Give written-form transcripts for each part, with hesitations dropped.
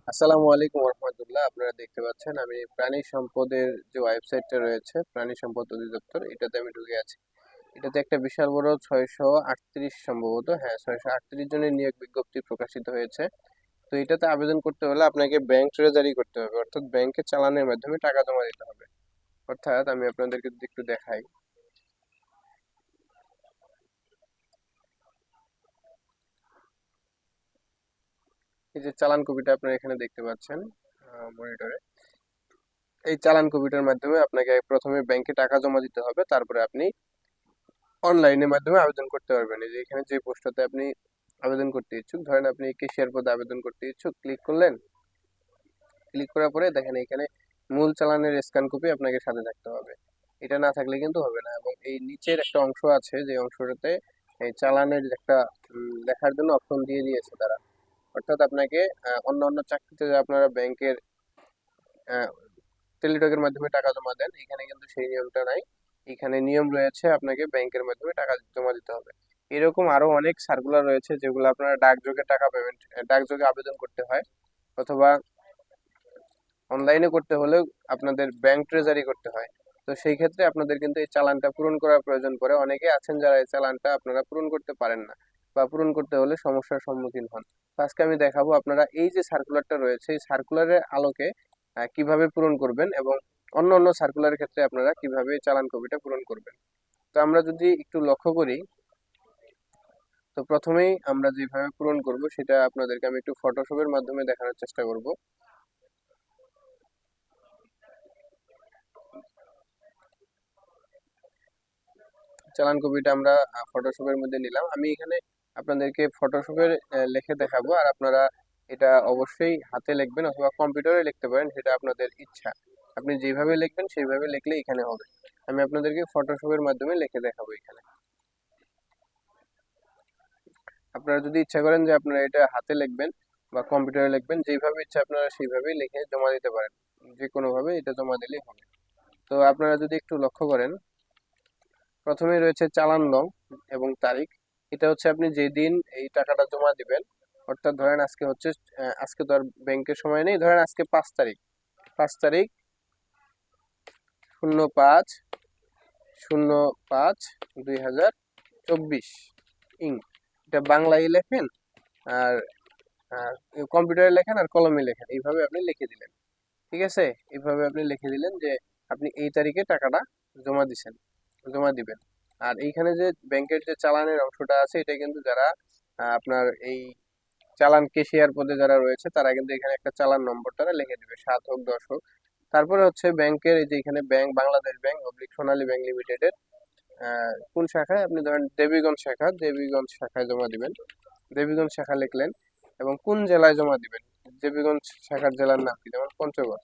আসসালামু আলাইকুম রহমতুল্লাহ। আপনারা দেখতে পাচ্ছেন আমি প্রাণী সম্পদের যে ওয়েবসাইটটা রয়েছে প্রাণী সম্পদ অধিদপ্তর, এটাতে আমি ঢুকে আছি। এটাতে একটা বিশাল বড় 638 সম্ভবত, হ্যাঁ 638 জনের নিয়োগ বিজ্ঞপ্তি প্রকাশিত হয়েছে। তো এটাতে আবেদন করতে হলে আপনাকে ব্যাংক ট্রেজারি করতে হবে, অর্থাৎ ব্যাংকে চালানের মাধ্যমে টাকা জমা দিতে হবে। অর্থাৎ আমি আপনাদেরকে যদি একটু দেখাই, এই যে চালান কপিটা আপনারা এখানে দেখতে পাচ্ছেন মনিটরে। এই চালান কপিটার মাধ্যমে আপনাকে প্রথমে ব্যাংকে টাকা জমা দিতে হবে, তারপরে আপনি অনলাইনের মাধ্যমে আবেদন করতে পারবেন। এই যে এখানে যে পোস্টটাতে আপনি আবেদন করতে ইচ্ছুক, ধরেন আপনি ক্যাশিয়ার পদে আবেদন করতে ইচ্ছুক, ক্লিক করলেন। ক্লিক করার পরে দেখেন এখানে মূল চালানের স্ক্যান কপি আপনাকে সাথে থাকতে হবে। এটা না থাকলে কিন্তু হবে না। এবং এই নিচের একটা অংশ আছে, যে অংশটাতে এই চালানের একটা লেখার জন্য অপশন দিয়ে দিয়েছে তারা। অর্থাৎ আপনাকে অন্য অন্য চাকরিতে যে আপনারা ব্যাংকের টেলিটকের মাধ্যমে টাকা জমা দেন, এখানে কিন্তু সেই নিয়মটা নাই। এখানে নিয়ম রয়েছে আপনাকে ব্যাংকের মাধ্যমে টাকা জমা দিতে হবে। এরকম আরো অনেক সার্কুলার রয়েছে যেগুলো আপনারা ডাকযোগে টাকা পেমেন্ট, ডাকযোগে আবেদন করতে হয়, অথবা অনলাইনে করতে হলেও আপনাদের ব্যাংক ট্রেজারি করতে হয়। তো সেই ক্ষেত্রে আপনাদের কিন্তু এই চালানটা পূরণ করার প্রয়োজন পড়ে। অনেকে আছেন যারা এই চালানটা আপনারা পূরণ করতে পারেন না, বা পূরণ করতে হলে সমস্যার সম্মুখীন হন। তো আজকে আমি দেখাবো আপনারা এই যে সার্কুলারটা রয়েছে, এই সার্কুলারের আলোকে কিভাবে পূরণ করবেন, এবং অন্য অন্য সার্কুলারের ক্ষেত্রে আপনারা কিভাবে এই চালান কপিটা পূরণ করবেন। তো আমরা যদি একটু লক্ষ্য করি, তো প্রথমেই আমরা যেভাবে পূরণ করব সেটা আপনাদেরকে আমি একটু ফটোশপের মাধ্যমে দেখানোর চেষ্টা করব। চালান কপিটা আমরা ফটোশপের মধ্যে নিলাম। আমি এখানে আপনাদেরকে ফটোশপের লিখে দেখাবো, আর আপনারা এটা অবশ্যই হাতে লিখবেন অথবা কম্পিউটারে লিখতে পারেন, সেটা আপনাদের ইচ্ছা। আপনি যেভাবে লিখবেন সেইভাবে লিখলে এখানে হবে। আমি আপনাদেরকে ফটোশপের মাধ্যমে লিখে দেখাবো এখানে। আপনারা যদি ইচ্ছা করেন যে আপনারা এটা হাতে লিখবেন বা কম্পিউটারে লিখবেন, যেইভাবে ইচ্ছা আপনারা সেইভাবেই লিখে জমা দিতে পারেন। যে কোনো ভাবে এটা জমা দিলেই হবে। তো আপনারা যদি একটু লক্ষ্য করেন, প্রথমে রয়েছে চালান নং এবং তারিখ। এটা হচ্ছে আপনি যেদিন এই টাকাটা জমা দিবেন। অর্থাৎ ধরেন আজকে হচ্ছে আজকে তো আর ব্যাংকের সময় নেই, ধরেন আজকে 5 তারিখ, 5 তারিখ 05/05/2024 ইং, এটা বাংলায় লেখেন, আর কম্পিউটারে লেখেন, আর কলমে লেখেন, এইভাবে আপনি লিখে দিলেন। ঠিক আছে, এইভাবে আপনি লিখে দিলেন যে আপনি এই তারিখে টাকাটা জমা দিছেন, জমা দিবেন। আর এইখানে যে ব্যাংকের যে চালানের অংশটা আছে, এটা কিন্তু যারা আপনার এই চালান কেশিয়ার পদে যারা রয়েছে, তারা কিন্তু এখানে একটা চালান নম্বরটা লিখে দিবে, 7 হোক 10 হোক। তারপরে হচ্ছে ব্যাংকের এই যে এখানে ব্যাংক, বাংলাদেশ ব্যাংক অবলিক সোনালী ব্যাংক লিমিটেডের কোন শাখায়, আপনি ধরেন দেবীগঞ্জ শাখা, দেবীগঞ্জ শাখায় জমা দিবেন। দেবীগঞ্জ শাখা লিখলেন, এবং কোন জেলায় জমা দিবেন, দেবীগঞ্জ শাখার জেলার নাম কি, যেমন পঞ্চগড়,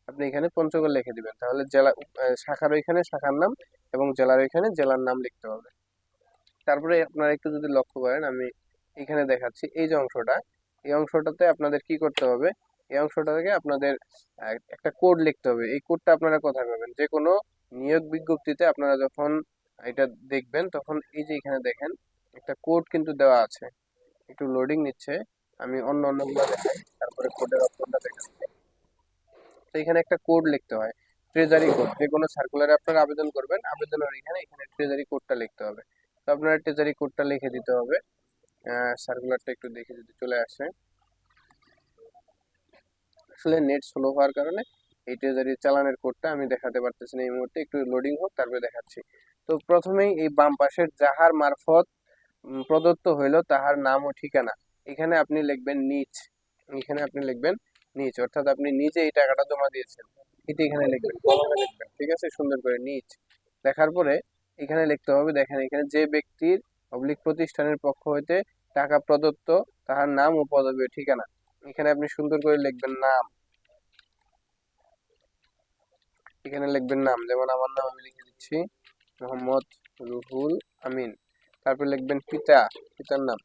আপনি এখানে পঞ্চগড় লিখে দিবেন। তাহলে জেলা শাখার ওইখানে শাখার নাম, এবং জেলার ওইখানে জেলার নাম লিখতে হবে। তারপরে আপনারা একটু যদি লক্ষ্য করেন, আমি এখানে দেখাচ্ছি এই যে অংশটা, এই অংশটাতে আপনাদের কি করতে হবে, এই অংশটা থেকে আপনাদের একটা কোড লিখতে হবে। এই কোডটা আপনারা কোথায় পাবেন, যে কোনো নিয়োগ বিজ্ঞপ্তিতে আপনারা যখন এটা দেখবেন, তখন এই যে এখানে দেখেন একটা কোড কিন্তু দেওয়া আছে। একটু লোডিং নিচ্ছে, আমি অন্য অন্যগুলো দেখাই, তারপরে কোডের অপশনটা দেখাচ্ছি। তো এখানে একটা কোড লিখতে হয়, ট্রেজারি কোড। যে কোনো সার্কুলারে আপনারা আবেদন করবেন, আবেদনের এখানে এখানে ট্রেজারি কোডটা লিখতে হবে। তো আপনারা ট্রেজারি কোডটা লিখে দিতে হবে। সার্কুলারটা একটু দেখে যদি চলে আসে। আসলে নেট স্লো হওয়ার কারণে এই ট্রেজারি চালানের কোডটা আমি দেখাতে পারতেছি না এই মুহূর্তে, একটু লোডিং হোক তারপরে দেখাচ্ছি। তো প্রথমেই এই বাম পাশের যাহার মারফত প্রদত্ত হইল তাহার নাম ও ঠিকানা, এখানে আপনি লিখবেন নিচ। এখানে আপনি লিখবেন নিচ, অর্থাৎ আপনি নিজে এই টাকাটা জমা দিয়েছেন, এটা এখানে লিখবেন, কলমে লিখবেন। ঠিক আছে, সুন্দর করে নিচ লেখার পরে এখানে লিখতে হবে, দেখেন এখানে যে ব্যক্তির অবলিক প্রতিষ্ঠানের পক্ষ হইতে টাকা প্রদত্ত, তাহার নাম ও পদবী ও ঠিকানা, এখানে আপনি সুন্দর করে লিখবেন নাম। এখানে লিখবেন নাম, যেমন আমার নাম আমি লিখে দিচ্ছি মোহাম্মদ রুহুল আমিন। তারপর লিখবেন পিতা, পিতার নাম।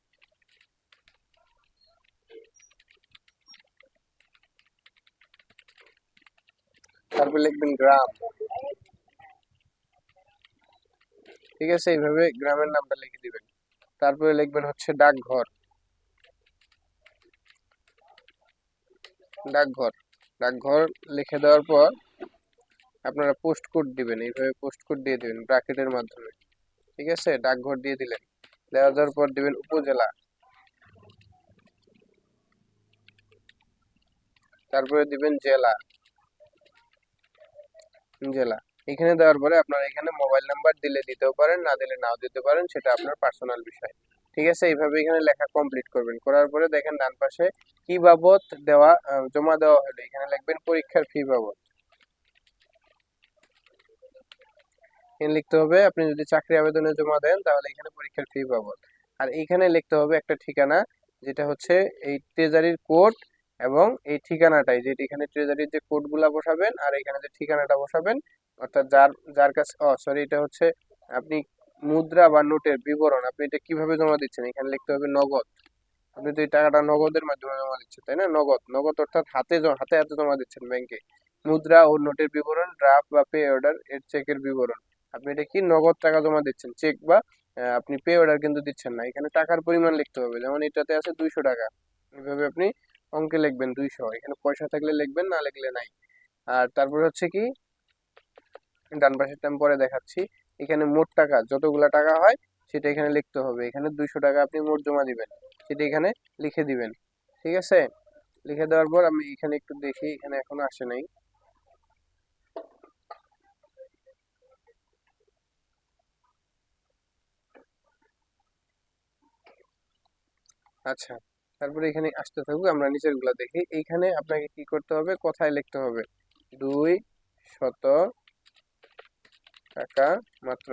তারপর লিখবেন গ্রাম। ঠিক আছে, এইভাবে গ্রামের নামটা লিখে দিবেন। তারপরে লিখবেন হচ্ছে ডাকঘর। ডাকঘর। ডাকঘর লিখে দেওয়ার পর আপনারা পোস্ট কোড দিবেন, এইভাবে পোস্ট কোড দিয়ে দিবেন ব্র্যাকেটের মাধ্যমে। ঠিক আছে, ডাকঘর দিয়ে দিলেন। দেওয়ার পর দিবেন উপজেলা, তারপরে দিবেন জেলা। জেলা এখানে দেওয়ার পরে আপনারা এখানে মোবাইল নাম্বার দিলে দিতেও পারেন, না দিলে নাও দিতে পারেন, সেটা আপনার পার্সোনাল বিষয়। ঠিক আছে, এইভাবে এখানে লেখা কমপ্লিট করবেন। করার পরে দেখেন ডান পাশে কি বাবদ দেওয়া জমা দেওয়া হলো, এখানে লিখবেন পরীক্ষার ফি বাবদ। এখানে লিখতে হবে, আপনি যদি চাকরি আবেদনে জমা দেন তাহলে এখানে পরীক্ষার ফি বাবদ। আর এইখানে লিখতে হবে একটা ঠিকানা, যেটা হচ্ছে এই ট্রেজারির কোড এবং এই ঠিকানাটাই, যেটা এখানে ট্রেজারির যে কোডগুলা বসাবেন আর এখানে যে ঠিকানাটা বসাবেন, অর্থাৎ যার যার কাছে সরি, এটা হচ্ছে আপনি মুদ্রা বা নোটের বিবরণ, আপনি এটা কিভাবে জমা দিচ্ছেন, এখানে লিখতে হবে নগদ। আপনি তো এই টাকাটা নগদের মাধ্যমে জমা দিচ্ছেন, তাই না? নগদ, নগদ অর্থাৎ হাতে হাতে হাতে জমা দিচ্ছেন ব্যাংকে। মুদ্রা ও নোটের বিবরণ, ড্রাফট বা পে অর্ডার এর চেকের বিবরণ। আপনি এটা কি নগদ টাকা জমা দিচ্ছেন, চেক বা আপনি পে অর্ডার কিন্তু দিচ্ছেন না। এখানে টাকার পরিমাণ লিখতে হবে, যেমন এটাতে আছে 200 টাকা, এইভাবে আপনি অঙ্কে লিখবেন 200। এখানে পয়সা থাকলে লিখবেন, না লিখলে নাই। আর তারপরে হচ্ছে কি, ডান পাশেরটা আমি পরে দেখাচ্ছি। এখানে মোট টাকা যতগুলা টাকা হয় সেটা এখানে লিখতে হবে। এখানে 200 টাকা আপনি মোট জমা দিবেন, সেটা এখানে লিখে দিবেন। ঠিক আছে, লিখে দেওয়ার পর আমি এখানে একটু দেখি, এখানে এখনো আসে নাই। আচ্ছা, তারপরে এখানে আসতে থাকুক, আমরা নিচের গুলা দেখি। এইখানে আপনাকে কি করতে হবে, কথায় লিখতে হবে 200 টাকা মাত্র।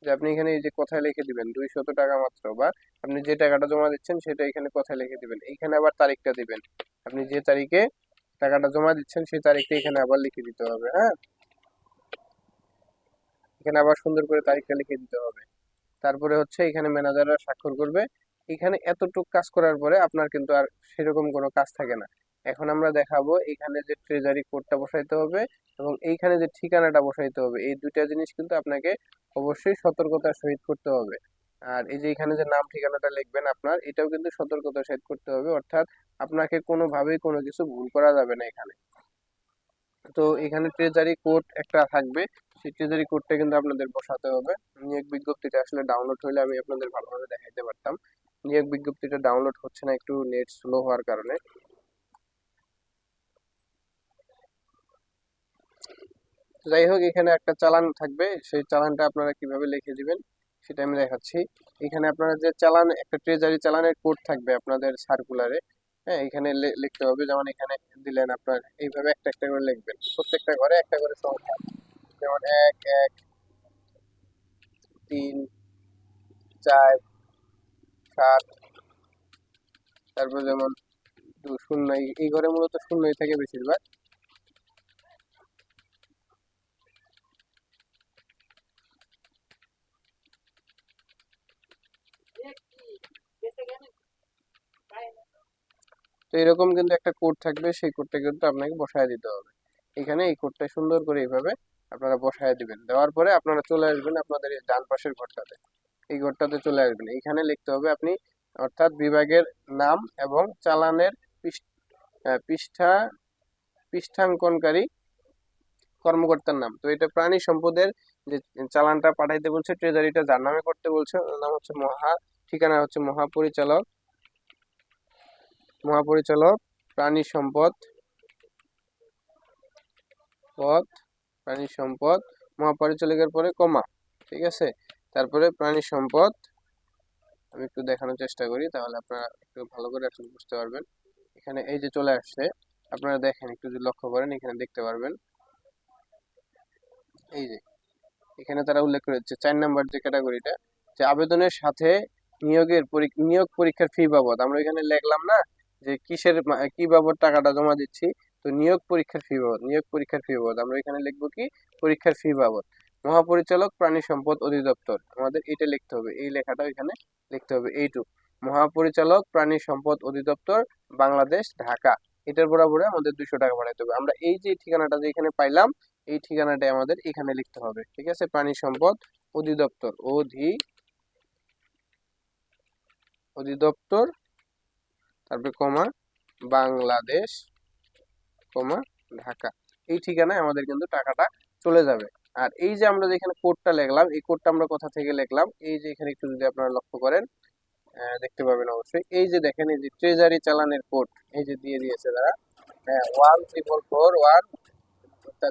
যে আপনি এখানে এই যে কথায় লিখে দিবেন 200 টাকা মাত্র, বা আপনি যে টাকাটা জমা দিচ্ছেন সেটা এখানে কথায় লিখে দিবেন। এইখানে আবার তারিখটা দিবেন, আপনি যে তারিখে টাকাটা জমা দিচ্ছেন সেই তারিখটা এখানে আবার লিখে দিতে হবে। হ্যাঁ, এখানে আবার সুন্দর করে তারিখটা লিখে দিতে হবে। তারপরে হচ্ছে এখানে ম্যানেজাররা স্বাক্ষর করবে। এখানে এতটুক কাজ করার পরে আপনার কিন্তু আর সেরকম কোনো কাজ থাকে না। এখন আমরা দেখাবো এখানে যে ট্রেজারি কোডটা বসাইতে হবে এবং এইখানে যে ঠিকানাটা বসাইতে হবে, এই দুইটা জিনিস কিন্তু আপনাকে অবশ্যই সতর্কতার সহিত করতে হবে। আর এই যে এখানে যে নাম ঠিকানাটা লিখবেন আপনার, এটাও কিন্তু সতর্কতার সহিত করতে হবে, অর্থাৎ আপনাকে কোনোভাবেই কোনো কিছু ভুল করা যাবে না এখানে। তো এখানে ট্রেজারি কোড একটা থাকবে, সেই ট্রেজারি কোডটা কিন্তু আপনাদের বসাতে হবে। নিয়োগ বিজ্ঞপ্তিটা আসলে ডাউনলোড হলে আমি আপনাদের ভালোভাবে দেখাইতে পারতাম। নিয়োগ বিজ্ঞপ্তিটা ডাউনলোড হচ্ছে না, একটু নেট স্লো হওয়ার কারণে। যাই হোক, এখানে একটা চালান থাকবে, সেই চালানটা আপনারা কিভাবে লিখে দিবেন সেটা আমি দেখাচ্ছি। এখানে আপনারা যে চালান, একটা ট্রেজারি চালানের কোড থাকবে আপনাদের সার্কুলারে। হ্যাঁ, এখানে লিখতে হবে, যেমন এখানে দিলেন আপনার, এইভাবে একটা একটা করে লিখবেন, প্রত্যেকটা ঘরে একটা করে সংখ্যা, যেমন 1, 1, 3, 4, 7। তারপর যেমন শূন্য, এই ঘরে মূলত শূন্যই থাকে বেশিরভাগ। তো এরকম কিন্তু একটা কোড থাকবে, সেই কোডটা কিন্তু আপনাকে বসায় দিতে হবে। এখানে এই কোডটা সুন্দর করে এইভাবে আপনারা বসায় দিবেন। দেওয়ার পরে আপনারা চলে আসবেন আপনাদের এই ডান পাশের ঘরটাতে, এই ঘরটাতে চলে আসবেন। এখানে লিখতে হবে আপনি, অর্থাৎ বিভাগের নাম এবং চালানের পৃষ্ঠা পৃষ্ঠাঙ্কনকারী কর্মকর্তার নাম। তো এটা প্রাণী সম্পদের যে চালানটা পাঠাইতে বলছে, ট্রেজারিটা যার নামে করতে বলছে ওর নাম হচ্ছে ঠিকানা হচ্ছে মহাপরিচালক, মহাপরিচালক প্রাণী সম্পদ পদ, প্রাণী সম্পদ, মহাপরিচালকের পরে কমা। ঠিক আছে, তারপরে প্রাণী সম্পদ। আমি একটু দেখানোর চেষ্টা করি, তাহলে আপনারা একটু ভালো করে এখন বুঝতে পারবেন। এখানে এই যে চলে আসছে, আপনারা দেখেন, একটু যদি লক্ষ্য করেন এখানে দেখতে পারবেন। এই যে এখানে তারা উল্লেখ করেছে 4 নম্বর যে ক্যাটাগরিটা, যে আবেদনের সাথে নিয়োগ পরীক্ষার ফি বাবদ। আমরা এখানে লিখলাম না যে কিসের কি বাবদ টাকাটা জমা দিচ্ছি, তো নিয়োগ পরীক্ষার ফি বাবদ, নিয়োগ পরীক্ষার ফি বাবদ আমরা এখানে লিখবো কি, পরীক্ষার ফি বাবদ। মহাপরিচালক প্রাণী সম্পদ অধিদপ্তর, আমাদের এটা লিখতে হবে, এই লেখাটা এখানে লিখতে হবে, এইটুক। মহাপরিচালক প্রাণী সম্পদ অধিদপ্তর, বাংলাদেশ, ঢাকা। এটার বরাবরে আমাদের 200 টাকা বাড়াইতে হবে। আমরা এই যে ঠিকানাটা যে এখানে পাইলাম, এই ঠিকানাটাই আমাদের এখানে লিখতে হবে। ঠিক আছে, প্রাণী সম্পদ অধিদপ্তর, অধিদপ্তর, তারপরে কমা, বাংলাদেশ, ঢাকা, এই ঠিকানায় আমাদের কিন্তু টাকাটা চলে যাবে। আর এই যে আমরা যেখানে কোডটা লিখলাম, এই কোডটা আমরা কোথা থেকে লিখলাম, এই যে এখানে একটু যদি আপনারা লক্ষ্য করেন দেখতে পাবেন অবশ্যই। এই যে দেখেন, এই যে ট্রেজারি চালানের কোড এই যে দিয়ে দিয়েছে তারা, 1441,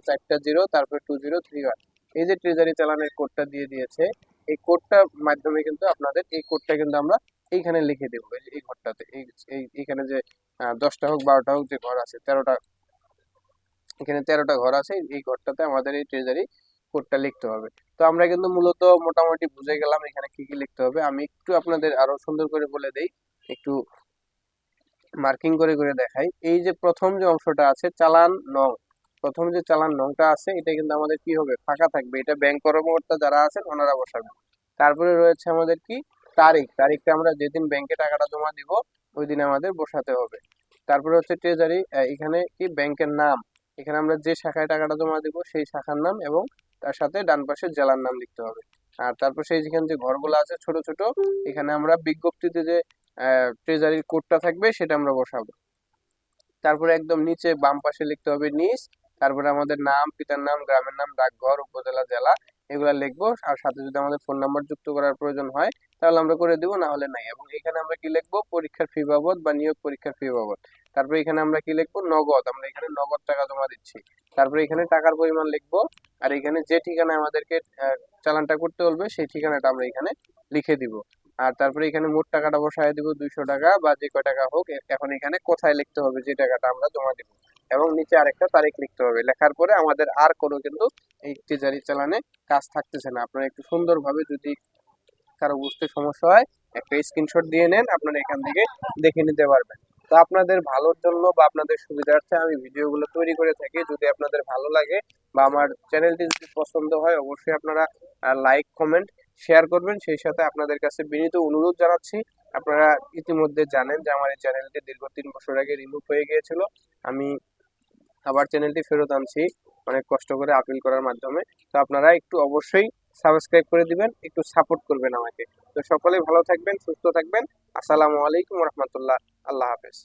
চারটা জিরো, তারপর 2031, এই যে ট্রেজারি চালানের কোডটা দিয়ে দিয়েছে, এই কোডটার মাধ্যমে কিন্তু আপনাদের এই কোডটা কিন্তু আমরা এইখানে লিখে দেবো। এই ঘরটাতে এইখানে যে 10টা হোক 12টা হোক যে ঘর আছে, 13টা, এখানে 13টা ঘর আছে, এই ঘরটাতে আমাদের এই ট্রেজারি কোডটা লিখতে হবে। তো আমরা কিন্তু মূলত মোটামুটি বুঝে গেলাম এখানে কি কি লিখতে হবে। আমি একটু আপনাদের আরো সুন্দর করে বলে দেই, একটু মার্কিং করে করে দেখাই। এই যে প্রথম যে অংশটা আছে চালান নং, প্রথম যে চালান নংটা আছে এটা কিন্তু আমাদের কি হবে, ফাঁকা থাকবে, এটা ব্যাংক কর্মকর্তা যারা আছেন ওনারা বসাবেন। তারপরে রয়েছে আমাদের কি তারিখ, তারিখটা আমরা যেদিন ব্যাংকে টাকাটা জমা দিব ওই দিন আমাদের বসাতে হবে। তারপরে হচ্ছে ট্রেজারি, এখানে কি ব্যাংকের নাম, এখানে আমরা যে শাখায় টাকাটা জমা দিব সেই শাখার নাম এবং তার সাথে ডান পাশে জেলার নাম লিখতে হবে। আর তারপর সেই যেখানে যে ঘরগুলো আছে ছোট ছোট, এখানে আমরা বিজ্ঞপ্তিতে যে ট্রেজারির কোডটা থাকবে সেটা আমরা বসাবো। তারপরে একদম নিচে বাম পাশে লিখতে হবে নিজ, তারপরে আমাদের নাম, পিতার নাম, গ্রামের নাম, ডাকঘর, উপজেলা, জেলা, এগুলা লিখবো। আর সাথে যদি আমাদের ফোন নাম্বার যুক্ত করার প্রয়োজন হয় তাহলে আমরা করে দিব, না হলে নাই। এবং এখানে আমরা কি লিখবো, পরীক্ষার ফি বাবদ বা নিয়োগ পরীক্ষার ফি বাবদ। তারপরে এখানে আমরা কি লিখবো, নগদ, আমরা এখানে নগদ টাকা জমা দিচ্ছি। তারপরে এখানে টাকার পরিমাণ লিখবো। আর এখানে যে ঠিকানায় আমাদেরকে চালানটা করতে বলবে সেই ঠিকানাটা আমরা এখানে লিখে দিব। আর তারপরে এখানে মোট টাকাটা বসায় দিব 200 টাকা বা যে কয় টাকা হোক। এখন এখানে কোথায় লিখতে হবে যে টাকাটা আমরা জমা দিব, এবং নিচে আরেকটা তারিখ লিখতে হবে। লেখার পরে আমাদের আর কোনো কিন্তু এই ট্রেজারি চালানে কাজ থাকতেছে না। আপনারা একটু সুন্দরভাবে, যদি কারো বুঝতে সমস্যা হয় একটা স্ক্রিনশট দিয়ে নেন, আপনারা এখান থেকে দেখে নিতে পারবেন। তো আপনাদের ভালোর জন্য বা আপনাদের সুবিধার্থে আমি ভিডিওগুলো তৈরি করে থাকি। যদি আপনাদের ভালো লাগে বা আমার চ্যানেলটি যদি পছন্দ হয় অবশ্যই আপনারা লাইক, কমেন্ট, শেয়ার করবেন। সেই সাথে আপনাদের কাছে বিনীত অনুরোধ জানাচ্ছি, আপনারা ইতিমধ্যে জানেন যে আমার এই চ্যানেলটি দীর্ঘ 3 বছর আগে রিমুভ হয়ে গিয়েছিল। আমি আবার চ্যানেলটি ফেরত আনছি অনেক কষ্ট করে আপিল করার মাধ্যমে। তো আপনারা একটু অবশ্যই সাবস্ক্রাইব করে দিবেন, একটু সাপোর্ট করবেন আমাকে। তো সকলে ভালো থাকবেন, সুস্থ থাকবেন। আসসালামু আলাইকুম রহমতুল্লাহ। আল্লাহ হাফেজ।